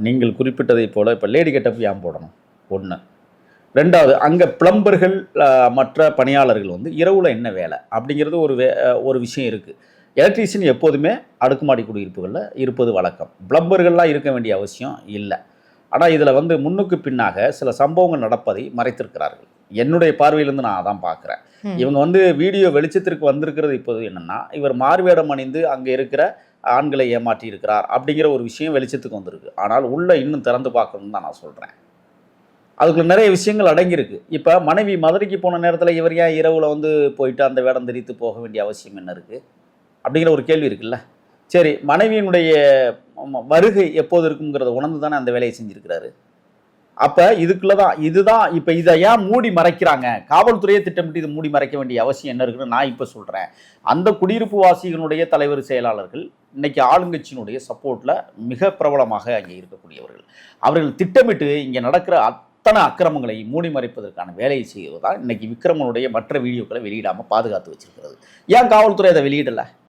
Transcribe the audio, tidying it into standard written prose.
நீங்கள் குறிப்பிட்டதைப் போல இப்போ லேடி கெட்டப் ஏன் போடணும்? 1. 2வது அங்கே பிளம்பர்கள் மற்ற பணியாளர்கள் வந்து இரவில் என்ன வேலை அப்படிங்கிறது ஒரு விஷயம் இருக்குது. எலக்ட்ரீஷியன் எப்போதுமே அடுக்குமாடி குடியிருப்புகளில் இருப்பது வழக்கம். பிளம்பர்கள்லாம் இருக்க வேண்டிய அவசியம் இல்லை. ஆனால் இதில் வந்து முன்னுக்கு பின்னாக சில சம்பவங்கள் நடப்பதை மறைத்திருக்கிறார்கள். என்னுடைய பார்வையிலேருந்து நான் அதான் பார்க்குறேன். இவங்க வந்து வீடியோ வெளிச்சத்திற்கு வந்திருக்கிறது இப்போது என்னென்னா, இவர் மார்வேடம் அணிந்து அங்கே இருக்கிற ஆண்களை ஏமாற்றி இருக்கிறார் அப்படிங்கிற ஒரு விஷயம் வெளிச்சத்துக்கு வந்திருக்கு. ஆனால் உள்ளே இன்னும் திறந்து பார்க்கணும்னு தான் நான் சொல்கிறேன். அதுக்குள்ள நிறைய விஷயங்கள் அடங்கியிருக்கு. இப்போ மனைவி மதுரைக்கு போன நேரத்தில் இவர் ஏன் இரவில் வந்து போயிட்டு அந்த வேடம் தெரிவித்து போக வேண்டிய அவசியம் என்ன இருக்குது அப்படிங்கிற ஒரு கேள்வி இருக்குல்ல. சரி, மனைவியினுடைய வருகை எப்போது இருக்குங்கிறத உணர்ந்து தானே அந்த வேலையை செஞ்சுருக்கிறாரு. அப்போ இதுதான் இப்போ இதை ஏன் மூடி மறைக்கிறாங்க? காவல்துறையை திட்டமிட்டு இது மூடி மறைக்க வேண்டிய அவசியம் என்ன இருக்குன்னு நான் இப்போ சொல்கிறேன். அந்த குடியிருப்பு வாசிகளுடைய தலைவர் செயலாளர்கள் இன்னைக்கு ஆளுங்கட்சியினுடைய சப்போர்ட்டில் மிக பிரபலமாக அங்கே இருக்கக்கூடியவர்கள். அவர்கள் திட்டமிட்டு இங்கே நடக்கிற அத்தனை அக்கிரமங்களை மூடி மறைப்பதற்கான வேலையை செய்வதால் இன்னைக்கு விக்ரமனுடைய மற்ற வீடியோக்களை வெளியிடாமல் பாதுகாத்து வச்சிருக்கிறது. ஏன் காவல்துறை அதை வெளியிடலை?